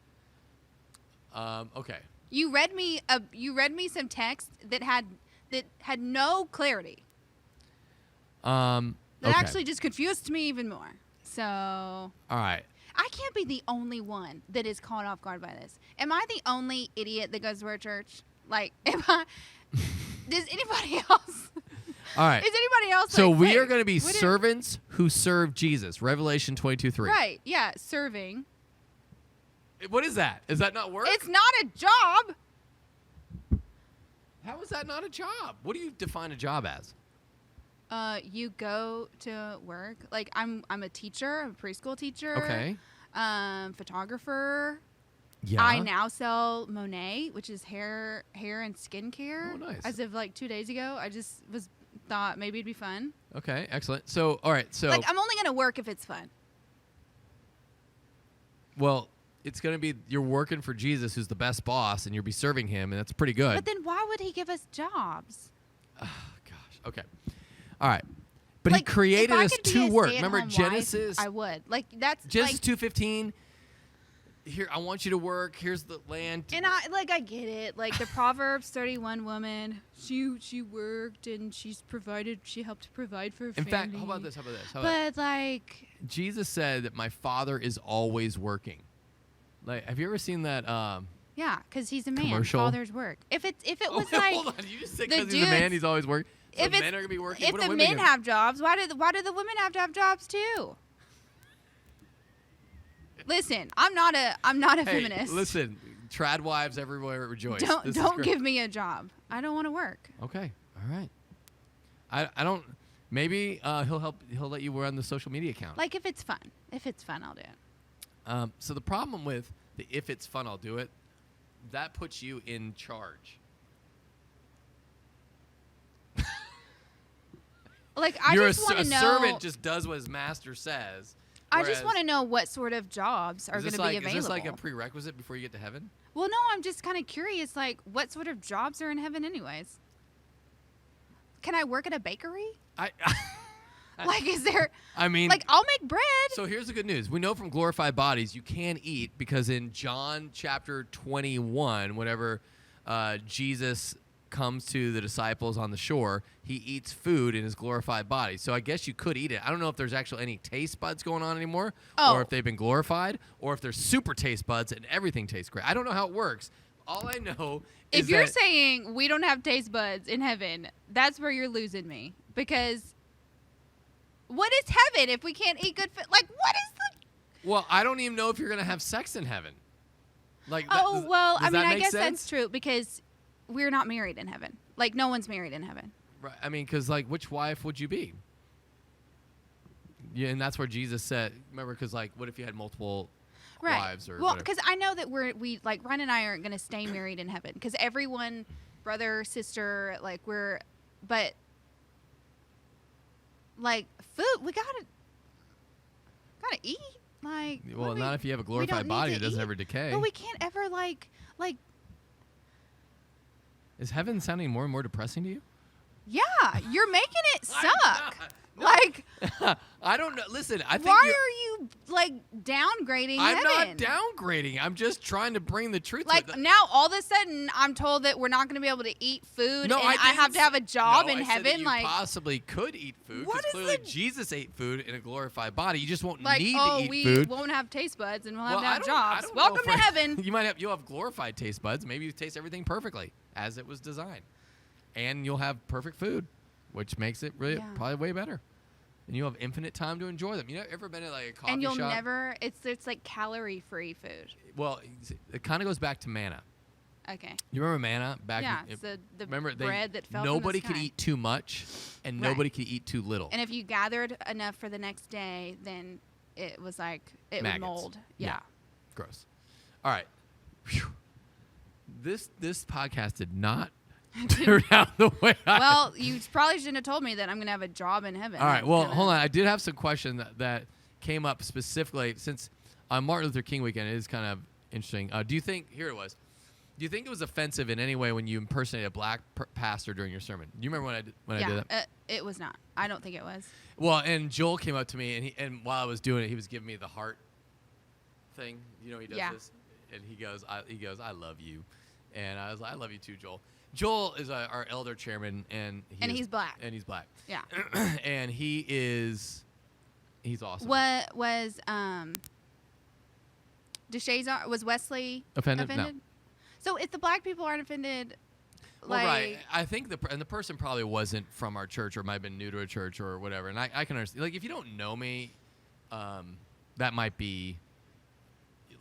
[SPEAKER 1] Okay.
[SPEAKER 2] You read me some text that had no clarity. That
[SPEAKER 1] Okay.
[SPEAKER 2] actually just confused me even more. So
[SPEAKER 1] All right.
[SPEAKER 2] I can't be the only one that is caught off guard by this. Am I the only idiot that goes to our church? Like, does anybody else?
[SPEAKER 1] All right.
[SPEAKER 2] Is anybody else?
[SPEAKER 1] So
[SPEAKER 2] like,
[SPEAKER 1] we
[SPEAKER 2] wait,
[SPEAKER 1] are going to be
[SPEAKER 2] what is-
[SPEAKER 1] servants who serve Jesus. Revelation 22:3.
[SPEAKER 2] Right? Yeah, serving.
[SPEAKER 1] What is that? Is that not work?
[SPEAKER 2] It's not a job.
[SPEAKER 1] How is that not a job? What do you define a job as?
[SPEAKER 2] You go to work. Like I'm a teacher. I'm a preschool teacher.
[SPEAKER 1] Okay.
[SPEAKER 2] Photographer.
[SPEAKER 1] Yeah.
[SPEAKER 2] I now sell Monet, which is hair and skincare.
[SPEAKER 1] Oh, nice.
[SPEAKER 2] As of like 2 days ago, I just thought maybe it'd be fun.
[SPEAKER 1] Okay, excellent. So, all right. So,
[SPEAKER 2] Like I'm only gonna work if it's fun.
[SPEAKER 1] well, it's going to be you're working for Jesus, who's the best boss, and you'll be serving him, and that's pretty good.
[SPEAKER 2] But then why would he give us jobs?
[SPEAKER 1] Gosh. Okay. All right. But
[SPEAKER 2] Like,
[SPEAKER 1] he created
[SPEAKER 2] if I
[SPEAKER 1] us
[SPEAKER 2] could be
[SPEAKER 1] to
[SPEAKER 2] a
[SPEAKER 1] work.
[SPEAKER 2] stay-at-home
[SPEAKER 1] Remember
[SPEAKER 2] wife,
[SPEAKER 1] Genesis?
[SPEAKER 2] I would. Like that's
[SPEAKER 1] Genesis
[SPEAKER 2] like,
[SPEAKER 1] 2:15. Here, I want you to work. Here's the land.
[SPEAKER 2] and I get it. Like the Proverbs 31 woman, she worked and she helped provide for her
[SPEAKER 1] In
[SPEAKER 2] family.
[SPEAKER 1] fact, how about this? How about this?
[SPEAKER 2] But like,
[SPEAKER 1] Jesus said that my Father is always working. Like, have you ever seen that?
[SPEAKER 2] yeah, because he's a man.
[SPEAKER 1] Commercial?
[SPEAKER 2] Father's work. If it was
[SPEAKER 1] Oh,
[SPEAKER 2] like,
[SPEAKER 1] hold on. You just said
[SPEAKER 2] the
[SPEAKER 1] because he's a man,
[SPEAKER 2] dudes-
[SPEAKER 1] he's always working. So
[SPEAKER 2] if
[SPEAKER 1] men
[SPEAKER 2] it's-
[SPEAKER 1] are gonna be working.
[SPEAKER 2] if
[SPEAKER 1] What
[SPEAKER 2] the
[SPEAKER 1] are women
[SPEAKER 2] men
[SPEAKER 1] gonna-
[SPEAKER 2] have jobs, why do the women have to have jobs too? Listen, I'm not a
[SPEAKER 1] Hey,
[SPEAKER 2] feminist.
[SPEAKER 1] listen, trad wives everywhere rejoice. This is
[SPEAKER 2] Don't
[SPEAKER 1] great.
[SPEAKER 2] give me a job. I don't want to work.
[SPEAKER 1] Okay, all right. I don't. Maybe he'll let you run the social media account.
[SPEAKER 2] Like if it's fun. If it's fun, I'll do it.
[SPEAKER 1] So the problem with the if it's fun, I'll do it. That puts you in charge.
[SPEAKER 2] Like I
[SPEAKER 1] You're
[SPEAKER 2] just want
[SPEAKER 1] a
[SPEAKER 2] to know.
[SPEAKER 1] servant just does what his master says.
[SPEAKER 2] I just
[SPEAKER 1] whereas-
[SPEAKER 2] want to know what sort of jobs are
[SPEAKER 1] Is
[SPEAKER 2] going
[SPEAKER 1] this
[SPEAKER 2] to be
[SPEAKER 1] like,
[SPEAKER 2] available.
[SPEAKER 1] Is this like a prerequisite before you get to heaven?
[SPEAKER 2] Well, no, I'm just kind of curious. Like, what sort of jobs are in heaven, anyways? Can I work at a bakery?
[SPEAKER 1] I
[SPEAKER 2] Like, is there?
[SPEAKER 1] I mean,
[SPEAKER 2] like, I'll make bread.
[SPEAKER 1] So here's the good news. We know from glorified bodies you can eat, because in John chapter 21, whenever Jesus comes to the disciples on the shore, he eats food in his glorified body. So I guess you could eat it. I don't know if there's actually any taste buds going on anymore, or if they've been glorified, or if there's super taste buds and everything tastes great. I don't know how it works. All I know is
[SPEAKER 2] if you're saying we don't have taste buds in heaven, that's where you're losing me. Because what is heaven if we can't eat good food? Like, what is the...
[SPEAKER 1] Well, I don't even know if you're going to have sex in heaven. Like,
[SPEAKER 2] well, I mean, I guess
[SPEAKER 1] sense?
[SPEAKER 2] that's true, because we're not married in heaven. Like, no one's married in heaven.
[SPEAKER 1] Right. I mean, because, like, which wife would you be? Yeah, and that's where Jesus said, remember, because, like, what if you had multiple wives or
[SPEAKER 2] well,
[SPEAKER 1] whatever?
[SPEAKER 2] because I know that we like, Ryan and I aren't going to stay married in heaven, because everyone, brother, sister, like, but, like, food, we gotta eat. Like,
[SPEAKER 1] well, not if you have a glorified body that doesn't ever decay.
[SPEAKER 2] But we can't ever, like.
[SPEAKER 1] Is heaven sounding more and more depressing to you?
[SPEAKER 2] Yeah, you're making it suck.
[SPEAKER 1] No.
[SPEAKER 2] Like,
[SPEAKER 1] I don't know. Listen, I think
[SPEAKER 2] why are you, like, downgrading
[SPEAKER 1] I'm
[SPEAKER 2] heaven?
[SPEAKER 1] not downgrading. I'm just trying to bring the truth.
[SPEAKER 2] Like, now all of a sudden I'm told that we're not going to be able to eat food,
[SPEAKER 1] no,
[SPEAKER 2] and I have to have a job in heaven.
[SPEAKER 1] Said that you
[SPEAKER 2] like,
[SPEAKER 1] possibly could eat food,
[SPEAKER 2] what
[SPEAKER 1] because
[SPEAKER 2] is
[SPEAKER 1] clearly Jesus ate food in a glorified body. You just won't
[SPEAKER 2] like,
[SPEAKER 1] need
[SPEAKER 2] oh,
[SPEAKER 1] to eat
[SPEAKER 2] we
[SPEAKER 1] food.
[SPEAKER 2] won't have taste buds, and we'll
[SPEAKER 1] Well,
[SPEAKER 2] have to have
[SPEAKER 1] I
[SPEAKER 2] jobs.
[SPEAKER 1] don't know
[SPEAKER 2] Welcome to
[SPEAKER 1] if
[SPEAKER 2] heaven.
[SPEAKER 1] You'll have glorified taste buds. Maybe you taste everything perfectly as it was designed, and you'll have perfect food, which makes it really probably way better. And you'll have infinite time to enjoy them. You know, ever been at like a coffee shop?
[SPEAKER 2] And you'll never. It's like calorie-free food.
[SPEAKER 1] Well, it kind of goes back to manna.
[SPEAKER 2] Okay.
[SPEAKER 1] You remember manna back?
[SPEAKER 2] Yeah, it's the
[SPEAKER 1] remember
[SPEAKER 2] bread that fell
[SPEAKER 1] nobody
[SPEAKER 2] from the
[SPEAKER 1] could
[SPEAKER 2] sky.
[SPEAKER 1] eat too much, and nobody could eat too little.
[SPEAKER 2] And if you gathered enough for the next day, then it was like it would mold. Yeah.
[SPEAKER 1] Gross. All right. Whew. This podcast did not turn out the way
[SPEAKER 2] Well, you probably shouldn't have told me that I'm going to have a job in heaven.
[SPEAKER 1] All right. Well, hold on. I did have some question that came up specifically since on Martin Luther King weekend. It is kind of interesting. Do you think here it was? Do you think it was offensive in any way when you impersonated a black pastor during your sermon? Do you remember when I did that?
[SPEAKER 2] It was not. I don't think it was.
[SPEAKER 1] Well, and Joel came up to me and while I was doing it, he was giving me the heart thing. You know, he does this, and he goes, I love you, and I was like, I love you too, Joel. Joel is our elder chairman, and
[SPEAKER 2] he's black.
[SPEAKER 1] And he's black.
[SPEAKER 2] Yeah.
[SPEAKER 1] And he's awesome.
[SPEAKER 2] What was DeShazer, was Wesley
[SPEAKER 1] offended? No.
[SPEAKER 2] So if the black people aren't offended,
[SPEAKER 1] well, right. I think the person probably wasn't from our church or might have been new to a church or whatever. And I can understand. Like, if you don't know me, that might be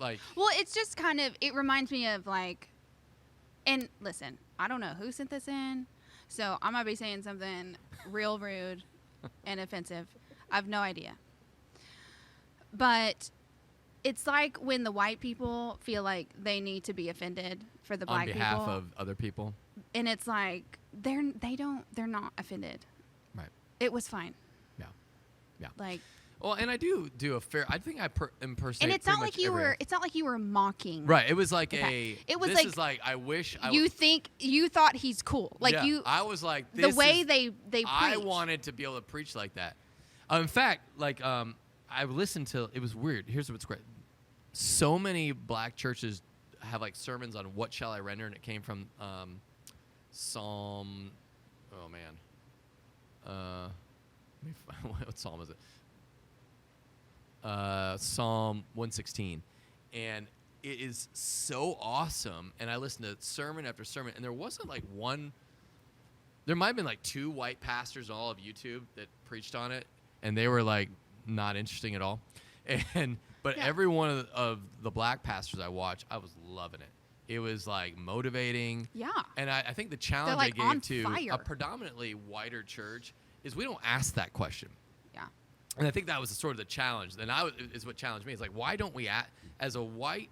[SPEAKER 1] like.
[SPEAKER 2] Well, it's just kind of, it reminds me of like, and listen, I don't know who sent this in, so I might be saying something real rude and offensive. I have no idea. But it's like when the white people feel like they need to be offended for the black people.
[SPEAKER 1] On behalf of other people.
[SPEAKER 2] And it's like they're not offended.
[SPEAKER 1] Right.
[SPEAKER 2] It was fine.
[SPEAKER 1] Yeah. Yeah.
[SPEAKER 2] Like.
[SPEAKER 1] Well, and I do a fair. I think I impersonate.
[SPEAKER 2] And it's not like you were. It's not like you were mocking.
[SPEAKER 1] Right. It was like
[SPEAKER 2] It was
[SPEAKER 1] this
[SPEAKER 2] like.
[SPEAKER 1] Is like I wish.
[SPEAKER 2] You thought he's cool. Like you.
[SPEAKER 1] I was like
[SPEAKER 2] the way they preach.
[SPEAKER 1] I wanted to be able to preach like that. In fact, like I listened to. It was weird. Here's what's great. So many black churches have like sermons on what shall I render, and it came from Psalm. Oh man. What psalm is it? Psalm 116, and it is so awesome. And I listened to sermon after sermon, and there wasn't like one. There might have been like 2 white pastors on all of YouTube that preached on it, and they were like not interesting at all. But every one of the black pastors I watched, I was loving it. It was like motivating.
[SPEAKER 2] Yeah.
[SPEAKER 1] And I think the challenge
[SPEAKER 2] like
[SPEAKER 1] I gave to
[SPEAKER 2] fire.
[SPEAKER 1] a predominantly whiter church is we don't ask that question.
[SPEAKER 2] Yeah.
[SPEAKER 1] And I think that was sort of the challenge. And is what challenged me. It's like, why don't we as a white?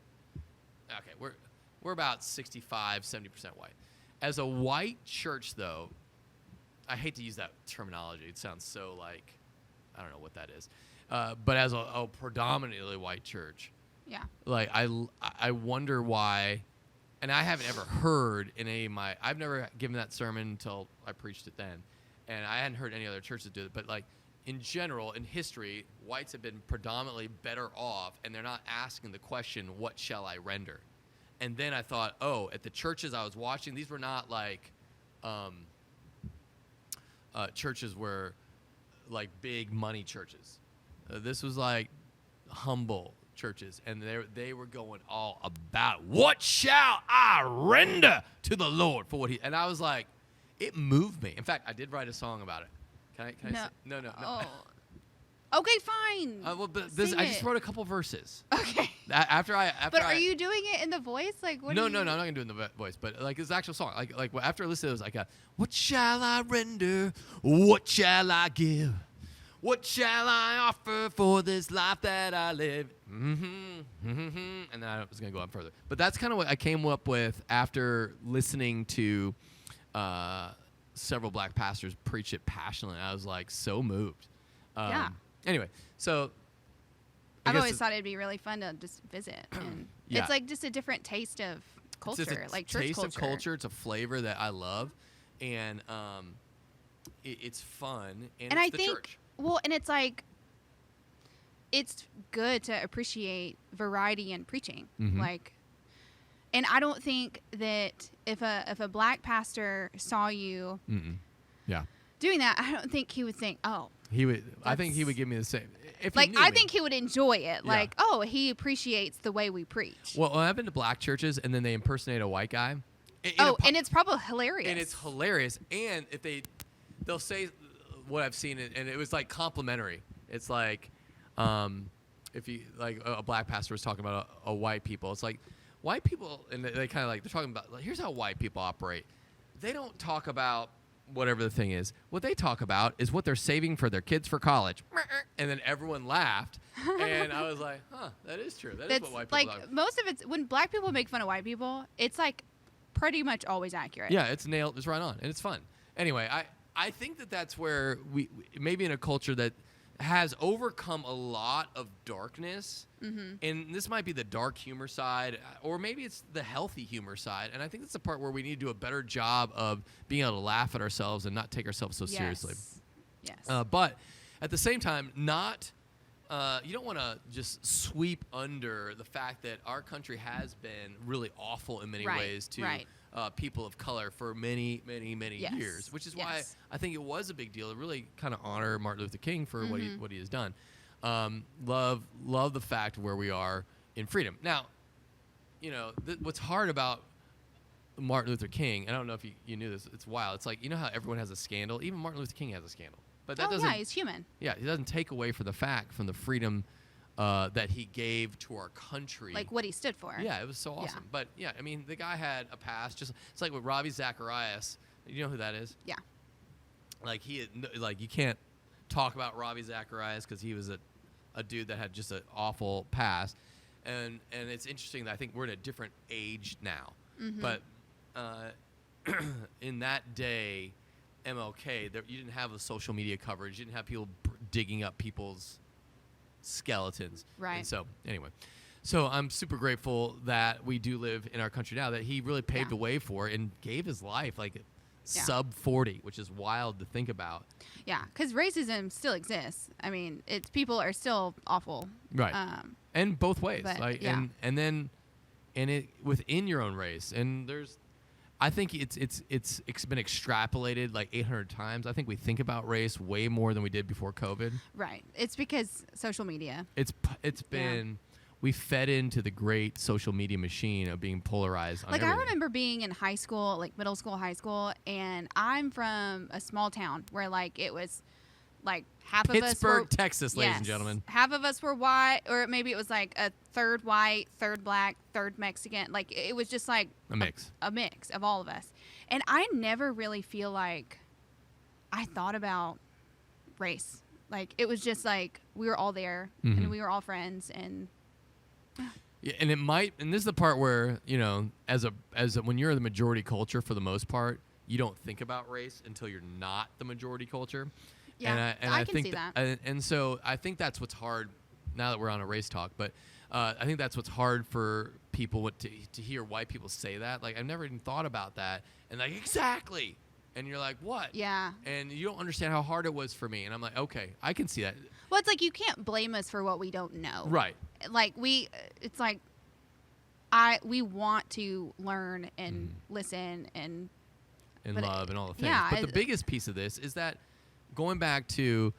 [SPEAKER 1] Okay, we're about 65, 70% white. As a white church, though, I hate to use that terminology. It sounds so like, I don't know what that is. But as a predominantly white church,
[SPEAKER 2] yeah,
[SPEAKER 1] like I wonder why. And I haven't ever heard in any of my. I've never given that sermon until I preached it then, and I hadn't heard any other churches do it. But like, in general, in history, whites have been predominantly better off, and they're not asking the question, what shall I render? And then I thought, oh, at the churches I was watching, these were not like churches were like big money churches. This was like humble churches, and they were going all about, what shall I render to the Lord for what he, and I was like, it moved me. In fact, I did write a song about it. Can I
[SPEAKER 2] No.
[SPEAKER 1] say? No.
[SPEAKER 2] Oh. Okay, fine.
[SPEAKER 1] Well, but
[SPEAKER 2] Sing
[SPEAKER 1] I just
[SPEAKER 2] it.
[SPEAKER 1] wrote a couple verses.
[SPEAKER 2] Okay.
[SPEAKER 1] After
[SPEAKER 2] Are you doing it in the voice? Like, what?
[SPEAKER 1] No, I'm not gonna do it in the voice, but like it's an actual song. Like after I listened, it was like, what shall I render? What shall I give? What shall I offer for this life that I live? And then I was gonna go on further, but that's kind of what I came up with after listening to several black pastors preach it passionately. I was like so moved.
[SPEAKER 2] Yeah.
[SPEAKER 1] Anyway, so
[SPEAKER 2] I've always thought it'd be really fun to just visit, and
[SPEAKER 1] Yeah.
[SPEAKER 2] it's like just a different taste of culture,
[SPEAKER 1] It's just a
[SPEAKER 2] like church
[SPEAKER 1] taste
[SPEAKER 2] culture.
[SPEAKER 1] of culture. It's a flavor that I love, and it's fun, and
[SPEAKER 2] And
[SPEAKER 1] it's
[SPEAKER 2] I
[SPEAKER 1] the
[SPEAKER 2] think,
[SPEAKER 1] church.
[SPEAKER 2] well, and it's like, it's good to appreciate variety in preaching,
[SPEAKER 1] Mhm.
[SPEAKER 2] like. And I don't think that if a black pastor saw you
[SPEAKER 1] Yeah,
[SPEAKER 2] doing that, I don't think he would think, oh,
[SPEAKER 1] he would. I think he
[SPEAKER 2] That's-
[SPEAKER 1] would give me the same. If
[SPEAKER 2] like
[SPEAKER 1] he knew
[SPEAKER 2] I
[SPEAKER 1] me.
[SPEAKER 2] think he would enjoy it. Like, oh, he appreciates the way we preach.
[SPEAKER 1] Well, I've been to black churches, and then they impersonate a white guy.
[SPEAKER 2] And it's probably hilarious.
[SPEAKER 1] And it's hilarious. And if they'll say what I've seen, and it was like complimentary. It's like, if you like a black pastor was talking about a white people. It's like white people, and they kind of like they're talking about. Like, here's how white people operate. They don't talk about whatever the thing is. What they talk about is what they're saving for their kids for college. And then everyone laughed, and I was like, huh, that is true. That is what white people
[SPEAKER 2] like
[SPEAKER 1] talk.
[SPEAKER 2] most of it's when black people make fun of white people, it's like pretty much always accurate.
[SPEAKER 1] Yeah, it's nailed. It's right on, and it's fun. Anyway, I think that's where we maybe in a culture that has overcome a lot of darkness, and this might be the dark humor side, or maybe it's the healthy humor side. And I think that's the part where we need to do a better job of being able to laugh at ourselves and not take ourselves so seriously.
[SPEAKER 2] Yes.
[SPEAKER 1] But at the same time, not you don't want to just sweep under the fact that our country has been really awful in many ways to people of color for many years, which is why I think it was a big deal to really kind of honor Martin Luther King for what he has done. Love the fact where we are in freedom. Now, you know, what's hard about Martin Luther King, I don't know if you knew this, it's wild. It's like, you know how everyone has a scandal? Even Martin Luther King has a scandal. But that doesn't,
[SPEAKER 2] he's human.
[SPEAKER 1] Yeah, it doesn't take away from the freedom that he gave to our country.
[SPEAKER 2] Like what he stood for.
[SPEAKER 1] Yeah, it was so awesome.
[SPEAKER 2] Yeah.
[SPEAKER 1] But yeah, I mean, the guy had a past. It's like with Ravi Zacharias. You know who that is?
[SPEAKER 2] Yeah.
[SPEAKER 1] Like you can't talk about Ravi Zacharias because he was a dude that had just an awful past. And it's interesting that I think we're in a different age now. But in that day, MLK, you didn't have the social media coverage. You didn't have people digging up people's skeletons.
[SPEAKER 2] Right.
[SPEAKER 1] And so, anyway. So I'm super grateful that we do live in our country now, that he really paved the way for and gave his life like sub 40, which is wild to think about.
[SPEAKER 2] Yeah, because racism still exists. I mean, people are still awful.
[SPEAKER 1] Right. And both ways.
[SPEAKER 2] But,
[SPEAKER 1] Like
[SPEAKER 2] yeah.
[SPEAKER 1] and then it within your own race. And I think it's been extrapolated like 800 times. I think we think about race way more than we did before COVID.
[SPEAKER 2] Right. It's because social media.
[SPEAKER 1] It's been we fed into the great social media machine of being polarized.
[SPEAKER 2] Like I remember being in high school, like middle school, high school, and I'm from a small town where like it was like half of us were
[SPEAKER 1] Pittsburgh, Texas, ladies and gentlemen.
[SPEAKER 2] Half of us were white, or maybe it was like a third white, third black, third Mexican. Like it was just like
[SPEAKER 1] A mix
[SPEAKER 2] of all of us. And I never really feel like I thought about race. Like it was just like we were all there and we were all friends. And
[SPEAKER 1] yeah, and this is the part where, you know, as when you're the majority culture for the most part, you don't think about race until you're not the majority culture.
[SPEAKER 2] yeah,
[SPEAKER 1] and
[SPEAKER 2] I can see that.
[SPEAKER 1] And so I think that's what's hard now that we're on a race talk. But I think that's what's hard for people to hear white people say that. Like I've never even thought about that. And like exactly, And you're like, what?
[SPEAKER 2] Yeah.
[SPEAKER 1] And you don't understand how hard it was for me. And I'm like, okay, I can see that.
[SPEAKER 2] Well, it's like you can't blame us for what we don't know.
[SPEAKER 1] Right.
[SPEAKER 2] Like it's like we want to learn and listen and
[SPEAKER 1] love and all the things.
[SPEAKER 2] Yeah,
[SPEAKER 1] but the biggest piece of this is that going back to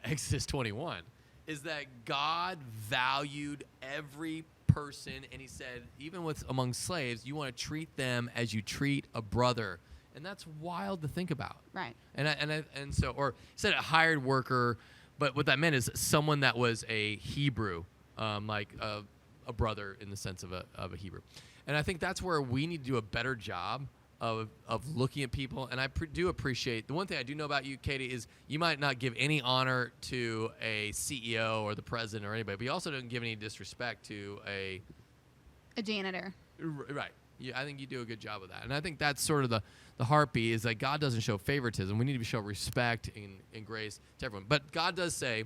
[SPEAKER 1] Exodus 21 is that God valued every person, and he said, even with among slaves, you want to treat them as you treat a brother. And that's wild to think about.
[SPEAKER 2] Right.
[SPEAKER 1] And so, or he said a hired worker, but what that meant is someone that was a Hebrew, like a brother in the sense of a Hebrew. And I think that's where we need to do a better job of looking at people. And I do appreciate, the one thing I do know about you, Katie, is you might not give any honor to a CEO or the president or anybody, but you also don't give any disrespect to a
[SPEAKER 2] janitor.
[SPEAKER 1] Right. Yeah, I think you do a good job of that. And I think that's sort of the heartbeat is that God doesn't show favoritism. We need to show respect and grace to everyone. But God does say,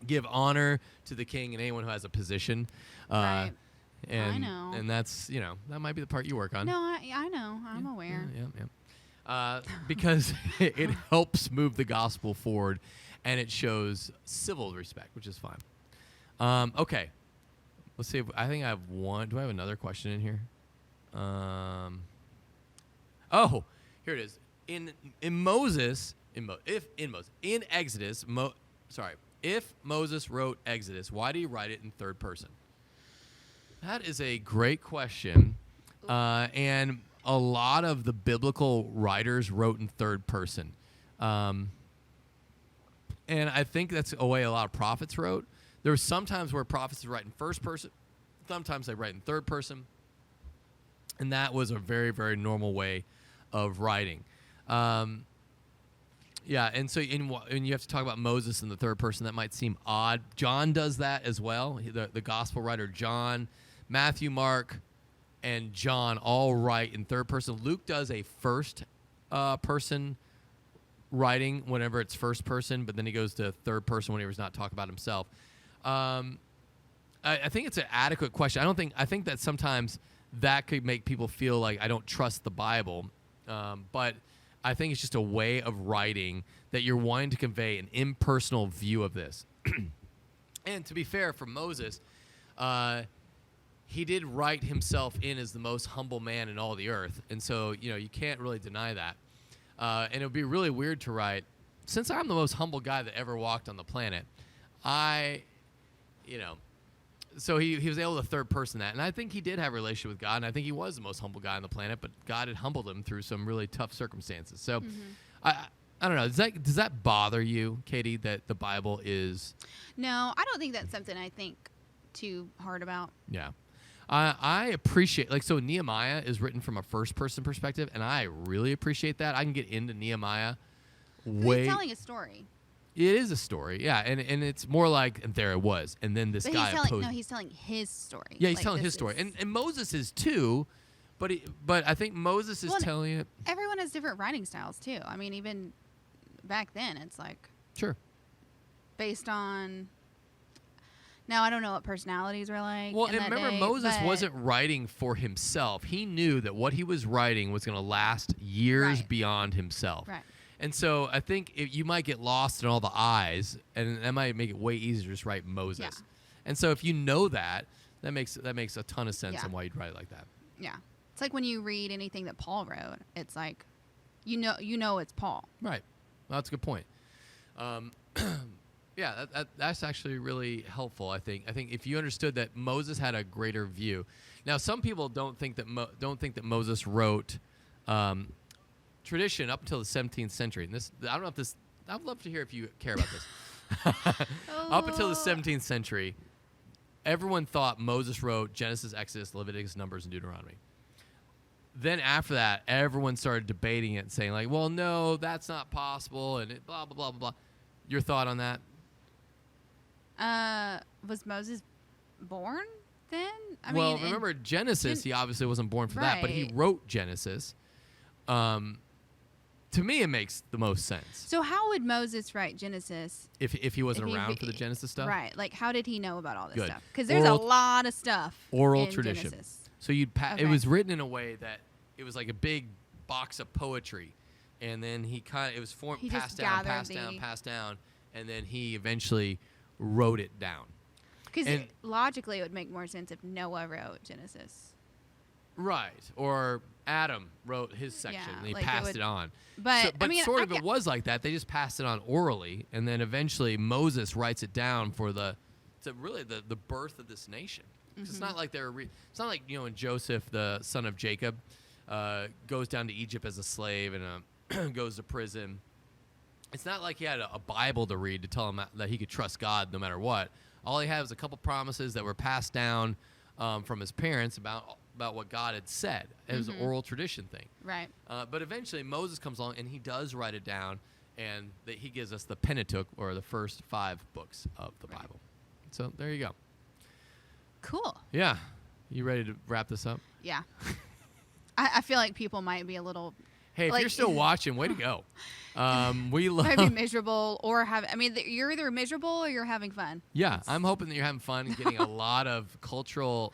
[SPEAKER 1] give honor to the king and anyone who has a position.
[SPEAKER 2] Right.
[SPEAKER 1] And,
[SPEAKER 2] I know.
[SPEAKER 1] And that's, that might be the part you work on.
[SPEAKER 2] No, I know. I'm aware.
[SPEAKER 1] Yeah. Because it helps move the gospel forward, and it shows civil respect, which is fine. Okay. Let's see. I think I have one. Do I have another question in here? Oh, here it is. In Exodus, if Moses wrote Exodus, why do you write it in third person? That is a great question. And a lot of the biblical writers wrote in third person. And I think that's a way a lot of prophets wrote. There were some times where prophets write in first person. Sometimes they write in third person. And that was a very, very normal way of writing. Yeah, and so and you have to talk about Moses in the third person. That might seem odd. John does that as well. The gospel writer John, Matthew, Mark, and John all write in third person. Luke does a first person writing whenever it's first person, but then he goes to third person whenever he's not talking about himself. I think it's an adequate question. I think that sometimes that could make people feel like I don't trust the Bible, but I think it's just a way of writing that you're wanting to convey an impersonal view of this. And to be fair, for Moses, he did write himself in as the most humble man in all the earth. And so, you can't really deny that. And it would be really weird to write, since I'm the most humble guy that ever walked on the planet, so he was able to third person that. And I think he did have a relationship with God, and I think he was the most humble guy on the planet, but God had humbled him through some really tough circumstances. So I don't know. Does that bother you, Katie, that the Bible is...
[SPEAKER 2] No, I don't think that's something I think too hard about.
[SPEAKER 1] Yeah. I appreciate, so Nehemiah is written from a first-person perspective, and I really appreciate that. I can get into Nehemiah
[SPEAKER 2] He's telling a story.
[SPEAKER 1] It is a story, yeah, and it's more like, and there it was, and then this guy opposed...
[SPEAKER 2] No, he's telling his story.
[SPEAKER 1] Yeah, he's telling his story, and Moses is too, but I think Moses is telling it...
[SPEAKER 2] Everyone has different writing styles, too. I mean, even back then, it's like...
[SPEAKER 1] Sure.
[SPEAKER 2] Based on... Now, I don't know what personalities were like.
[SPEAKER 1] Well, and remember, Moses wasn't writing for himself. He knew that what he was writing was going to last years beyond himself.
[SPEAKER 2] Right.
[SPEAKER 1] And so I think you might get lost in all the I's, and that might make it way easier to just write Moses.
[SPEAKER 2] Yeah.
[SPEAKER 1] And so if you know that makes a ton of sense on why you'd write it like that.
[SPEAKER 2] Yeah. It's like when you read anything that Paul wrote, it's like, you know it's Paul.
[SPEAKER 1] Right. Well, that's a good point. Yeah, that's actually really helpful. I think if you understood that Moses had a greater view. Now, some people don't think that Moses wrote tradition up until the 17th century. And this, I don't know if this. I'd love to hear if you care about this. Up until the 17th century, everyone thought Moses wrote Genesis, Exodus, Leviticus, Numbers, and Deuteronomy. Then after that, everyone started debating it and saying like, well, no, that's not possible, and it blah, blah, blah, blah, blah. Your thought on that?
[SPEAKER 2] Was Moses born then? I
[SPEAKER 1] mean, remember Genesis, he obviously wasn't born for that, but he wrote Genesis. To me, it makes the most sense.
[SPEAKER 2] So how would Moses write Genesis?
[SPEAKER 1] If he wasn't around for the Genesis stuff?
[SPEAKER 2] Right. Like, how did he know about all this stuff? Because there's a lot of stuff
[SPEAKER 1] oral
[SPEAKER 2] in
[SPEAKER 1] tradition.
[SPEAKER 2] Genesis.
[SPEAKER 1] So it was written in a way that it was like a big box of poetry. and then it was formed,
[SPEAKER 2] He
[SPEAKER 1] passed
[SPEAKER 2] just
[SPEAKER 1] down,
[SPEAKER 2] gathered
[SPEAKER 1] passed down, and then he eventually wrote it down.
[SPEAKER 2] Because logically, it would make more sense if Noah wrote Genesis.
[SPEAKER 1] Right. Or Adam wrote his section, and he
[SPEAKER 2] like
[SPEAKER 1] passed it on.
[SPEAKER 2] But, I mean,
[SPEAKER 1] sort of it was like that. They just passed it on orally, and then eventually Moses writes it down for really the birth of this nation. It's not like it's not like, when Joseph, the son of Jacob, goes down to Egypt as a slave and goes to prison. It's not like he had a Bible to read to tell him that he could trust God no matter what. All he had was a couple promises that were passed down from his parents about what God had said. It was an oral tradition thing.
[SPEAKER 2] Right.
[SPEAKER 1] But eventually Moses comes along and he does write it down, and he gives us the Pentateuch, or the first 5 books of the Bible. So there you go.
[SPEAKER 2] Cool.
[SPEAKER 1] Yeah. You ready to wrap this up?
[SPEAKER 2] Yeah. I feel like people might be a little...
[SPEAKER 1] Hey, if you're still watching, way to go. We love...
[SPEAKER 2] Might be miserable or you're either miserable or you're having fun.
[SPEAKER 1] Yeah, I'm hoping that you're having fun and getting a lot of cultural,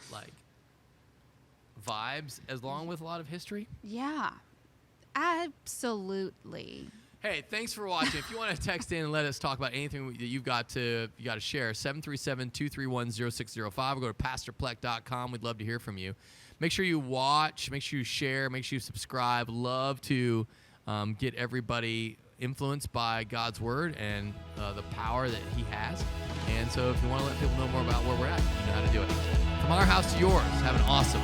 [SPEAKER 1] vibes, along with a lot of history.
[SPEAKER 2] Yeah. Absolutely.
[SPEAKER 1] Hey, thanks for watching. If you want to text in and let us talk about anything that you got to share, 737-231-0605, or go to pastorplek.com. We'd love to hear from you. Make sure you watch, make sure you share, make sure you subscribe. Love to get everybody influenced by God's word and the power that he has. And so if you want to let people know more about where we're at, you know how to do it. From our house to yours, have an awesome